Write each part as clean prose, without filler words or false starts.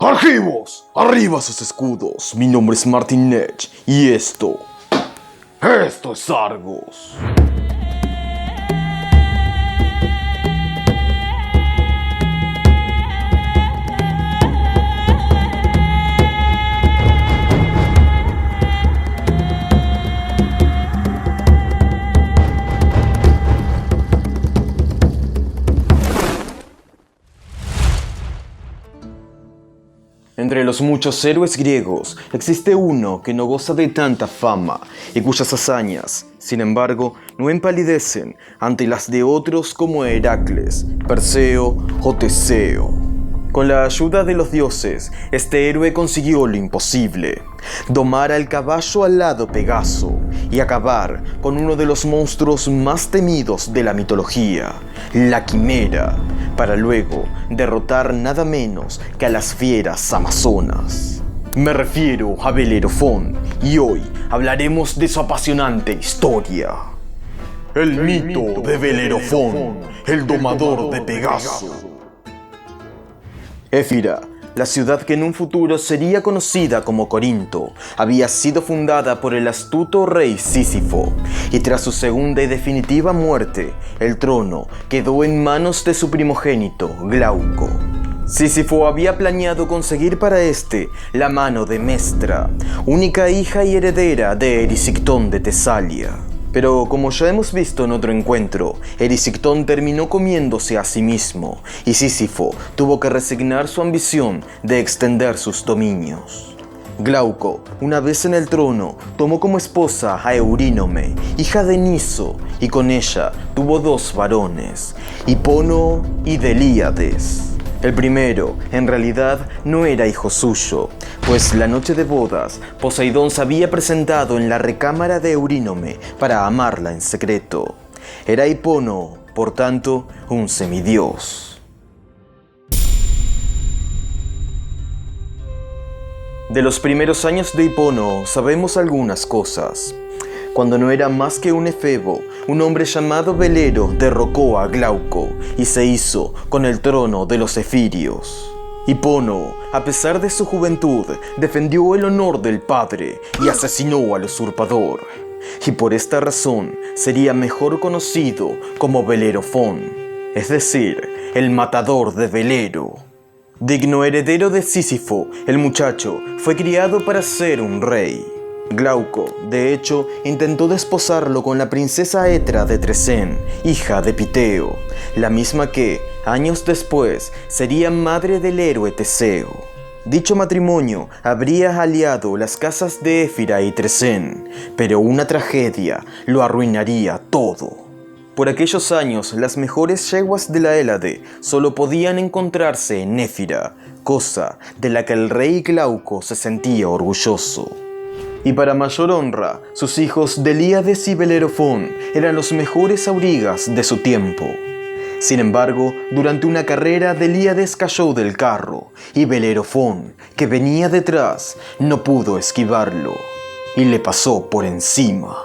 ¡Argivos! ¡Arriba sus escudos! Mi nombre es Martin Netch y esto es Argos. Entre los muchos héroes griegos, existe uno que no goza de tanta fama y cuyas hazañas, sin embargo, no empalidecen ante las de otros como Heracles, Perseo o Teseo. Con la ayuda de los dioses, este héroe consiguió lo imposible: domar al caballo alado Pegaso y acabar con uno de los monstruos más temidos de la mitología, la Quimera, para luego derrotar nada menos que a las fieras amazonas. Me refiero a Belerophón y hoy hablaremos de su apasionante historia. El mito de Belerophón, el domador de Pegaso. Éfira, la ciudad que en un futuro sería conocida como Corinto, había sido fundada por el astuto rey Sísifo, y tras su segunda y definitiva muerte, el trono quedó en manos de su primogénito, Glauco. Sísifo había planeado conseguir para este la mano de Mestra, única hija y heredera de Erisictón de Tesalia. Pero como ya hemos visto en otro encuentro, Erisictón terminó comiéndose a sí mismo, y Sísifo tuvo que resignar su ambición de extender sus dominios. Glauco, una vez en el trono, tomó como esposa a Eurínome, hija de Niso, y con ella tuvo dos varones, Hipono y Delíades. El primero, en realidad, no era hijo suyo, pues la noche de bodas, Poseidón se había presentado en la recámara de Eurínome para amarla en secreto. Era Hipono, por tanto, un semidios. De los primeros años de Hipono sabemos algunas cosas. Cuando no era más que un efebo, un hombre llamado Belero derrocó a Glauco y se hizo con el trono de los efirios. Hipono, a pesar de su juventud, defendió el honor del padre y asesinó al usurpador. Y por esta razón sería mejor conocido como Belerophón, es decir, el matador de Belero. Digno heredero de Sísifo, el muchacho fue criado para ser un rey. Glauco, de hecho, intentó desposarlo con la princesa Etra de Tresén, hija de Piteo, la misma que, años después, sería madre del héroe Teseo. Dicho matrimonio habría aliado las casas de Éfira y Tresén, pero una tragedia lo arruinaría todo. Por aquellos años, las mejores yeguas de la Hélade solo podían encontrarse en Éfira, cosa de la que el rey Glauco se sentía orgulloso. Y para mayor honra, sus hijos Delíades y Belerophón eran los mejores aurigas de su tiempo. Sin embargo, durante una carrera, Delíades cayó del carro y Belerophón, que venía detrás, no pudo esquivarlo y le pasó por encima.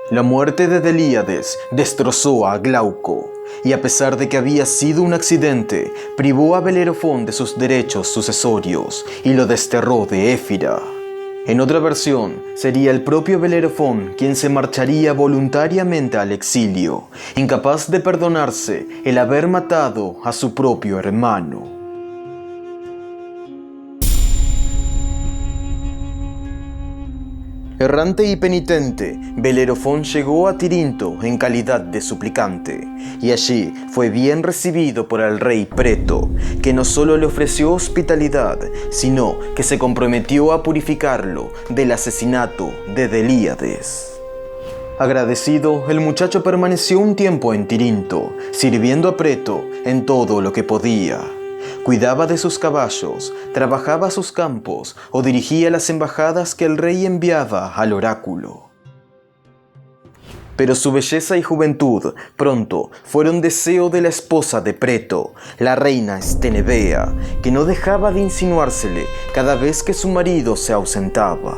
La muerte de Delíades destrozó a Glauco y, a pesar de que había sido un accidente, privó a Belerophón de sus derechos sucesorios y lo desterró de Éfira. En otra versión, sería el propio Belerophón quien se marcharía voluntariamente al exilio, incapaz de perdonarse el haber matado a su propio hermano. Errante y penitente, Belerophón llegó a Tirinto en calidad de suplicante, y allí fue bien recibido por el rey Preto, que no solo le ofreció hospitalidad, sino que se comprometió a purificarlo del asesinato de Delíades. Agradecido, el muchacho permaneció un tiempo en Tirinto, sirviendo a Preto en todo lo que podía. Cuidaba de sus caballos, trabajaba sus campos o dirigía las embajadas que el rey enviaba al oráculo. Pero su belleza y juventud pronto fueron deseo de la esposa de Preto, la reina Estenebea, que no dejaba de insinuársele cada vez que su marido se ausentaba.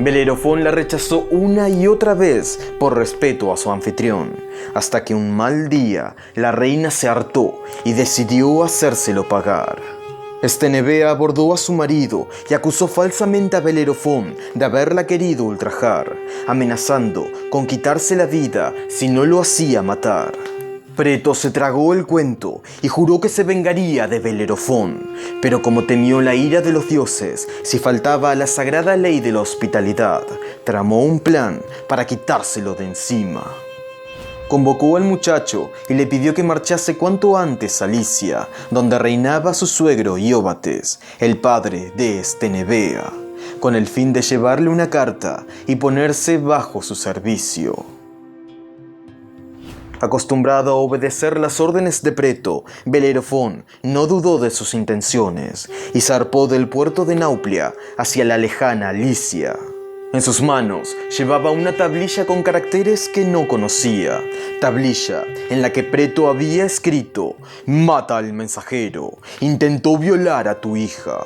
Belerophón la rechazó una y otra vez por respeto a su anfitrión, hasta que un mal día la reina se hartó y decidió hacérselo pagar. Estenebea abordó a su marido y acusó falsamente a Belerofón de haberla querido ultrajar, amenazando con quitarse la vida si no lo hacía matar. Preto se tragó el cuento y juró que se vengaría de Belerofón, pero como temió la ira de los dioses si faltaba a la sagrada ley de la hospitalidad, tramó un plan para quitárselo de encima. Convocó al muchacho y le pidió que marchase cuanto antes a Licia, donde reinaba su suegro Ióbates, el padre de Estenebea, con el fin de llevarle una carta y ponerse bajo su servicio. Acostumbrado a obedecer las órdenes de Preto, Belerofón no dudó de sus intenciones y zarpó del puerto de Nauplia hacia la lejana Licia. En sus manos llevaba una tablilla con caracteres que no conocía, tablilla en la que Preto había escrito: «Mata al mensajero, intentó violar a tu hija».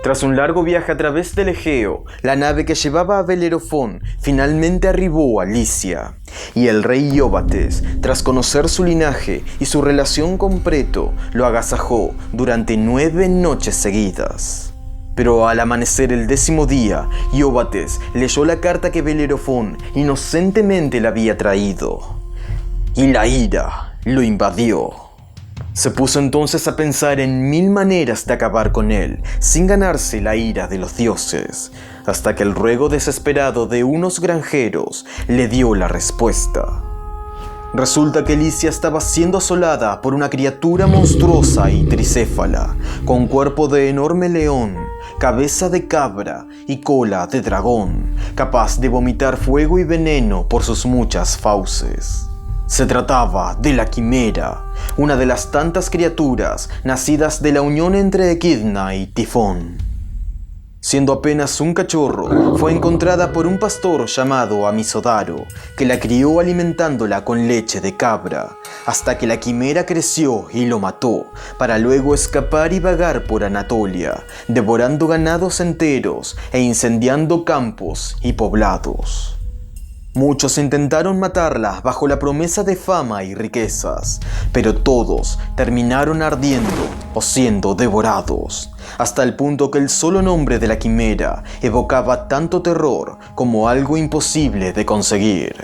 Tras un largo viaje a través del Egeo, la nave que llevaba a Belerofón finalmente arribó a Licia, y el rey Ióbates, tras conocer su linaje y su relación con Preto, lo agasajó durante 9 noches seguidas. Pero al amanecer el 10º día, Ióbates leyó la carta que Belerofón inocentemente le había traído, y la ira lo invadió. Se puso entonces a pensar en 1000 maneras de acabar con él, sin ganarse la ira de los dioses, hasta que el ruego desesperado de unos granjeros le dio la respuesta. Resulta que Licia estaba siendo asolada por una criatura monstruosa y tricéfala, con cuerpo de enorme león, cabeza de cabra y cola de dragón, capaz de vomitar fuego y veneno por sus muchas fauces. Se trataba de la Quimera, una de las tantas criaturas nacidas de la unión entre Equidna y Tifón. Siendo apenas un cachorro, fue encontrada por un pastor llamado Amisodaro, que la crió alimentándola con leche de cabra, hasta que la Quimera creció y lo mató, para luego escapar y vagar por Anatolia, devorando ganados enteros e incendiando campos y poblados. Muchos intentaron matarla bajo la promesa de fama y riquezas, pero todos terminaron ardiendo o siendo devorados, hasta el punto que el solo nombre de la Quimera evocaba tanto terror como algo imposible de conseguir.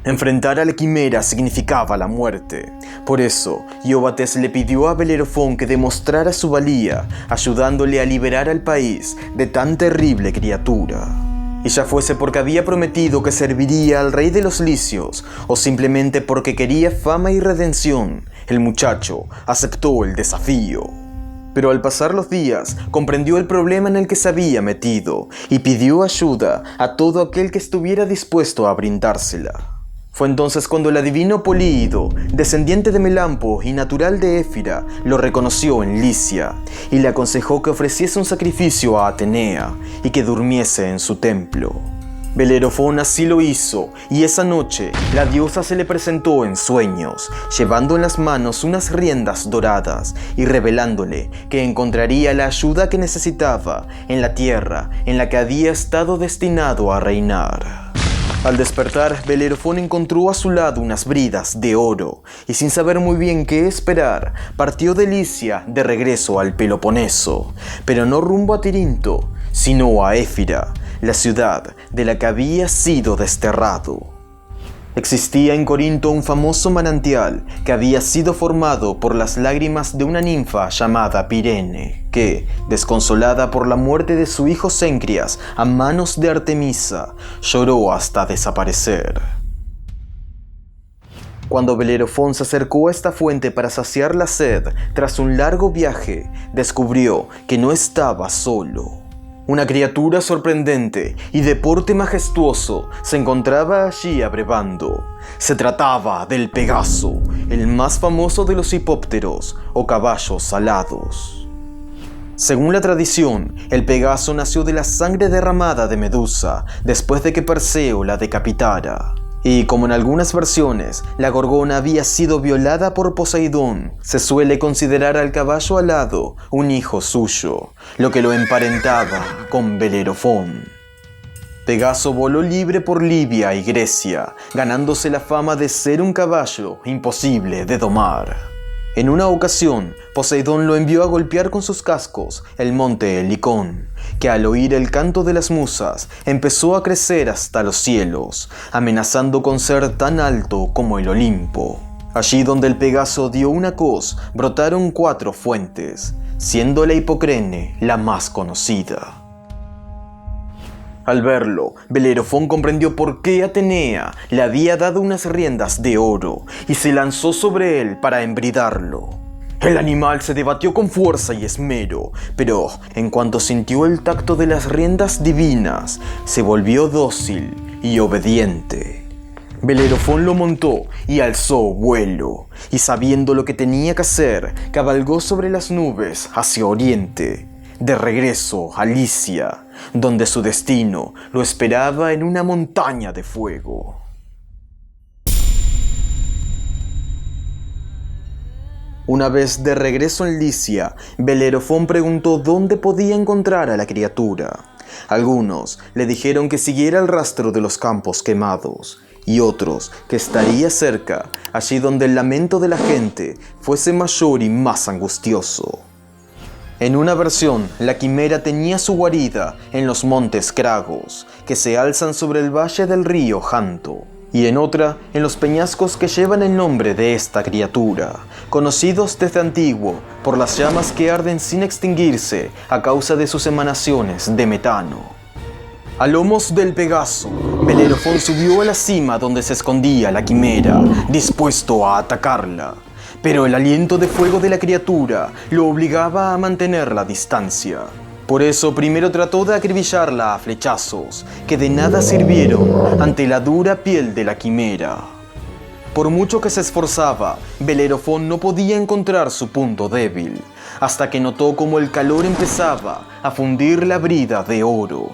Enfrentar a la Quimera significaba la muerte. Por eso, Ióbates le pidió a Belerofón que demostrara su valía, ayudándole a liberar al país de tan terrible criatura. Y ya fuese porque había prometido que serviría al rey de los licios, o simplemente porque quería fama y redención, el muchacho aceptó el desafío. Pero al pasar los días, comprendió el problema en el que se había metido, y pidió ayuda a todo aquel que estuviera dispuesto a brindársela. Fue entonces cuando el adivino Políido, descendiente de Melampo y natural de Éfira, lo reconoció en Licia y le aconsejó que ofreciese un sacrificio a Atenea y que durmiese en su templo. Belerofón así lo hizo, y esa noche la diosa se le presentó en sueños, llevando en las manos unas riendas doradas y revelándole que encontraría la ayuda que necesitaba en la tierra en la que había estado destinado a reinar. Al despertar, Belerofón encontró a su lado unas bridas de oro, y sin saber muy bien qué esperar, partió de Licia de regreso al Peloponeso, pero no rumbo a Tirinto, sino a Éfira, la ciudad de la que había sido desterrado. Existía en Corinto un famoso manantial que había sido formado por las lágrimas de una ninfa llamada Pirene, que, desconsolada por la muerte de su hijo Céncrias a manos de Artemisa, lloró hasta desaparecer. Cuando Belerofón se acercó a esta fuente para saciar la sed, tras un largo viaje, descubrió que no estaba solo. Una criatura sorprendente y de porte majestuoso se encontraba allí abrevando. Se trataba del Pegaso, el más famoso de los hipópteros o caballos alados. Según la tradición, el Pegaso nació de la sangre derramada de Medusa después de que Perseo la decapitara. Y como en algunas versiones la Gorgona había sido violada por Poseidón, se suele considerar al caballo alado un hijo suyo, lo que lo emparentaba con Belerofón. Pegaso voló libre por Libia y Grecia, ganándose la fama de ser un caballo imposible de domar. En una ocasión, Poseidón lo envió a golpear con sus cascos el monte Helicón, que al oír el canto de las musas empezó a crecer hasta los cielos, amenazando con ser tan alto como el Olimpo. Allí donde el Pegaso dio una coz, brotaron 4 fuentes, siendo la Hipocrene la más conocida. Al verlo, Belero-fón comprendió por qué Atenea le había dado unas riendas de oro y se lanzó sobre él para embridarlo. El animal se debatió con fuerza y esmero, pero en cuanto sintió el tacto de las riendas divinas, se volvió dócil y obediente. Belero-fón lo montó y alzó vuelo, y sabiendo lo que tenía que hacer, cabalgó sobre las nubes hacia oriente, de regreso a Licia, donde su destino lo esperaba en una montaña de fuego. Una vez de regreso en Licia, Belero-fón preguntó dónde podía encontrar a la criatura. Algunos le dijeron que siguiera el rastro de los campos quemados, y otros que estaría cerca, allí donde el lamento de la gente fuese mayor y más angustioso. En una versión, la quimera tenía su guarida en los montes Cragos, que se alzan sobre el valle del río Janto, y en otra, en los peñascos que llevan el nombre de esta criatura, conocidos desde antiguo por las llamas que arden sin extinguirse a causa de sus emanaciones de metano. A lomos del Pegaso, Belero-fón subió a la cima donde se escondía la quimera, dispuesto a atacarla. Pero el aliento de fuego de la criatura lo obligaba a mantener la distancia. Por eso primero trató de acribillarla a flechazos, que de nada sirvieron ante la dura piel de la quimera. Por mucho que se esforzaba, Belero-fón no podía encontrar su punto débil, hasta que notó cómo el calor empezaba a fundir la brida de oro.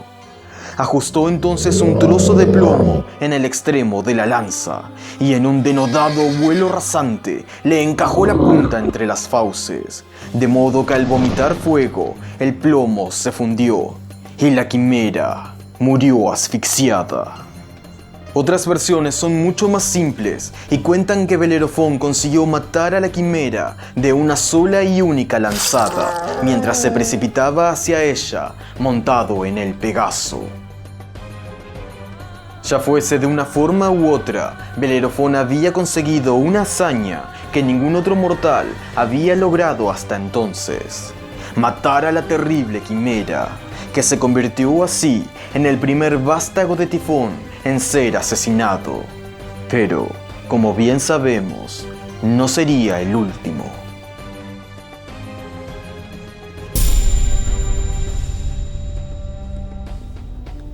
Ajustó entonces un trozo de plomo en el extremo de la lanza y en un denodado vuelo rasante le encajó la punta entre las fauces, de modo que al vomitar fuego el plomo se fundió y la quimera murió asfixiada. Otras versiones son mucho más simples y cuentan que Belero-fón consiguió matar a la quimera de una sola y única lanzada mientras se precipitaba hacia ella montado en el Pegaso. Ya fuese de una forma u otra, Belero-fón había conseguido una hazaña que ningún otro mortal había logrado hasta entonces: matar a la terrible quimera, que se convirtió así en el primer vástago de Tifón en ser asesinado. Pero, como bien sabemos, no sería el último.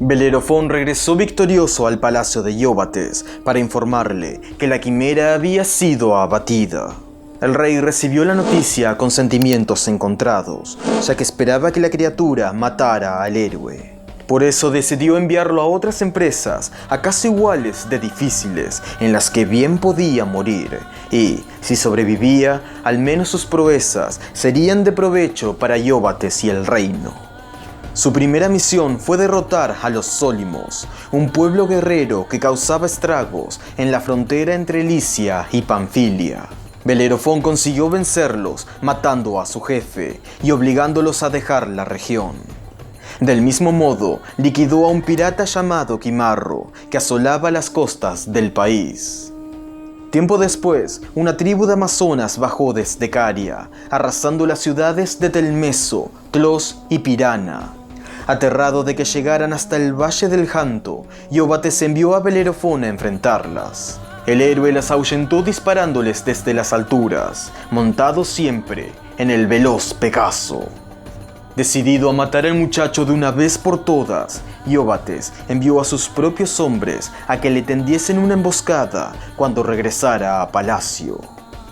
Belero-fón regresó victorioso al palacio de Ióbates para informarle que la quimera había sido abatida. El rey recibió la noticia con sentimientos encontrados, ya que esperaba que la criatura matara al héroe. Por eso decidió enviarlo a otras empresas, acaso iguales de difíciles, en las que bien podía morir, y, si sobrevivía, al menos sus proezas serían de provecho para Ióbates y el reino. Su primera misión fue derrotar a los Sólimos, un pueblo guerrero que causaba estragos en la frontera entre Licia y Panfilia. Belero-fón consiguió vencerlos, matando a su jefe y obligándolos a dejar la región. Del mismo modo, liquidó a un pirata llamado Quimarro, que asolaba las costas del país. Tiempo después, una tribu de amazonas bajó desde Caria, arrasando las ciudades de Telmeso, Tlos y Pirana. Aterrado de que llegaran hasta el valle del Janto, Ióbates envió a Belero-fón a enfrentarlas. El héroe las ahuyentó disparándoles desde las alturas, montado siempre en el veloz Pegaso. Decidido a matar al muchacho de una vez por todas, Ióbates envió a sus propios hombres a que le tendiesen una emboscada cuando regresara a palacio.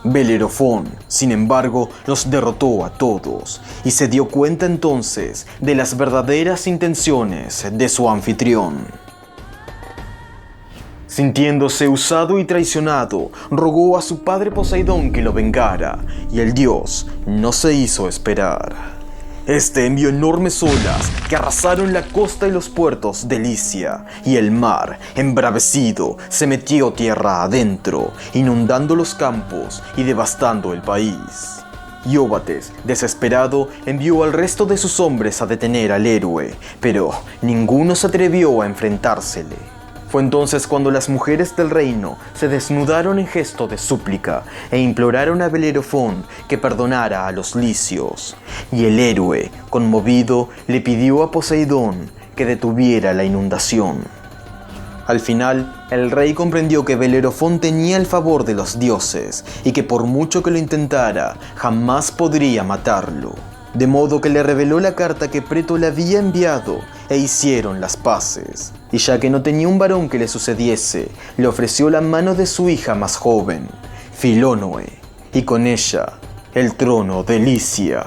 Belero-fón, sin embargo, los derrotó a todos y se dio cuenta entonces de las verdaderas intenciones de su anfitrión. Sintiéndose usado y traicionado, rogó a su padre Poseidón que lo vengara, y el dios no se hizo esperar. Este envió enormes olas que arrasaron la costa y los puertos de Licia, y el mar, embravecido, se metió tierra adentro, inundando los campos y devastando el país. Ióbates, desesperado, envió al resto de sus hombres a detener al héroe, pero ninguno se atrevió a enfrentársele. Fue entonces cuando las mujeres del reino se desnudaron en gesto de súplica e imploraron a Belerofonte que perdonara a los licios. Y el héroe, conmovido, le pidió a Poseidón que detuviera la inundación. Al final, el rey comprendió que Belerofonte tenía el favor de los dioses y que por mucho que lo intentara, jamás podría matarlo. De modo que le reveló la carta que Preto le había enviado e hicieron las paces. Y ya que no tenía un varón que le sucediese, le ofreció la mano de su hija más joven, Filónoe, y con ella el trono de Licia.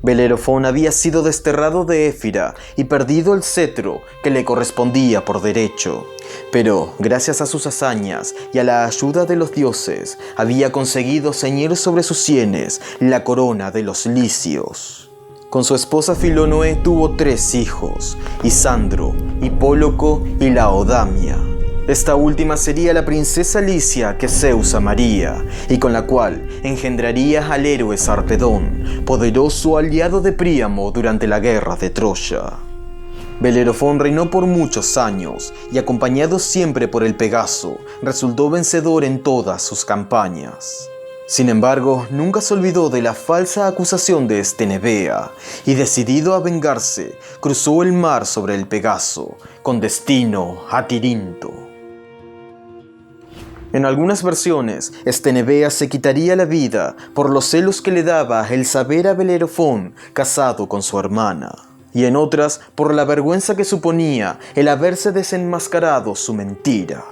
Belerofonte había sido desterrado de Éfira y perdido el cetro que le correspondía por derecho. Pero, gracias a sus hazañas y a la ayuda de los dioses, había conseguido ceñir sobre sus sienes la corona de los licios. Con su esposa Filónoe tuvo 3 hijos, Isandro, Hipóloco y Laodamia. Esta última sería la princesa Licia que Zeus amaría, y con la cual engendraría al héroe Sarpedón, poderoso aliado de Príamo durante la guerra de Troya. Belerofonte reinó por muchos años, y acompañado siempre por el Pegaso, resultó vencedor en todas sus campañas. Sin embargo, nunca se olvidó de la falsa acusación de Estenebea, y decidido a vengarse, cruzó el mar sobre el Pegaso, con destino a Tirinto. En algunas versiones, Estenebea se quitaría la vida por los celos que le daba el saber a Belerofonte casado con su hermana, y en otras por la vergüenza que suponía el haberse desenmascarado su mentira.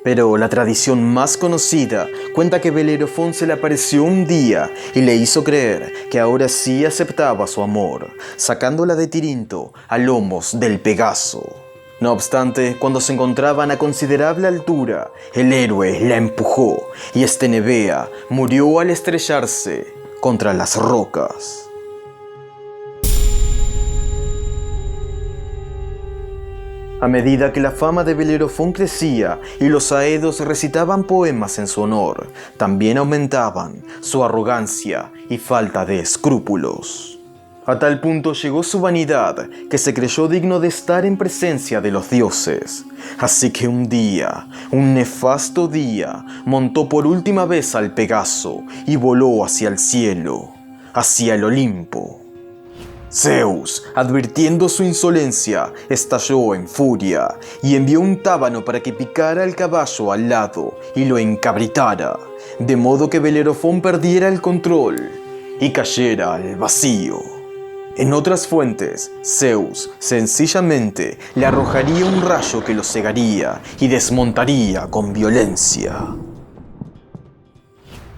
Pero la tradición más conocida cuenta que Belerofonte se le apareció un día y le hizo creer que ahora sí aceptaba su amor, sacándola de Tirinto a lomos del Pegaso. No obstante, cuando se encontraban a considerable altura, el héroe la empujó y Estenebea murió al estrellarse contra las rocas. A medida que la fama de Belerofonte crecía y los aedos recitaban poemas en su honor, también aumentaban su arrogancia y falta de escrúpulos. A tal punto llegó su vanidad que se creyó digno de estar en presencia de los dioses. Así que un día, un nefasto día, montó por última vez al Pegaso y voló hacia el cielo, hacia el Olimpo. Zeus, advirtiendo su insolencia, estalló en furia y envió un tábano para que picara al caballo al lado y lo encabritara, de modo que Belerofonte perdiera el control y cayera al vacío. En otras fuentes, Zeus sencillamente le arrojaría un rayo que lo cegaría y desmontaría con violencia.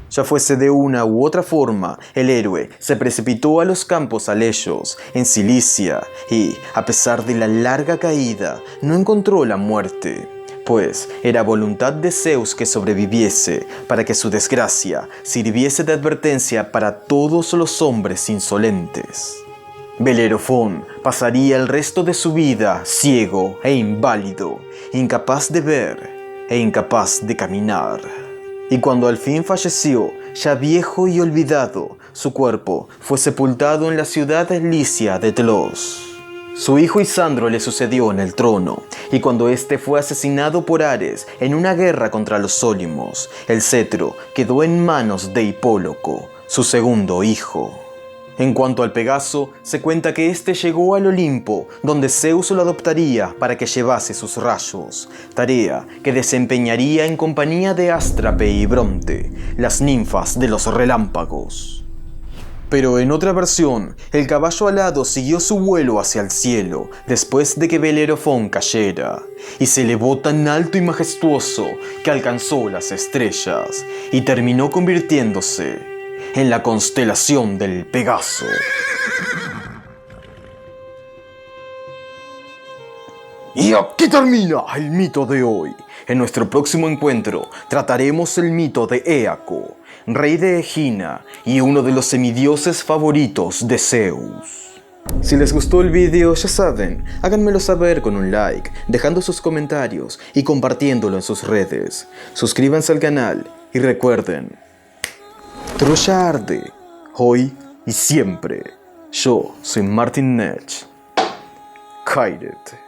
Ya fuese de una u otra forma, el héroe se precipitó a los campos aleyos, en Cilicia, y, a pesar de la larga caída, no encontró la muerte, pues era voluntad de Zeus que sobreviviese, para que su desgracia sirviese de advertencia para todos los hombres insolentes. Belerofonte pasaría el resto de su vida ciego e inválido, incapaz de ver e incapaz de caminar. Y cuando al fin falleció, ya viejo y olvidado, su cuerpo fue sepultado en la ciudad licia de Telos. Su hijo Isandro le sucedió en el trono, y cuando éste fue asesinado por Ares en una guerra contra los Sólymos, el cetro quedó en manos de Hipóloco, su segundo hijo. En cuanto al Pegaso, se cuenta que éste llegó al Olimpo, donde Zeus lo adoptaría para que llevase sus rayos, tarea que desempeñaría en compañía de Ástrape y Bronte, las ninfas de los relámpagos. Pero en otra versión, el caballo alado siguió su vuelo hacia el cielo después de que Belerofonte cayera, y se elevó tan alto y majestuoso que alcanzó las estrellas y terminó convirtiéndose en la constelación del Pegaso. Y aquí termina el mito de hoy. En nuestro próximo encuentro trataremos el mito de Éaco, rey de Egina y uno de los semidioses favoritos de Zeus. Si les gustó el video, ya saben, háganmelo saber con un like, dejando sus comentarios y compartiéndolo en sus redes. Suscríbanse al canal y recuerden, Troya arde, hoy y siempre. Yo soy Martin Nech. Kaidet.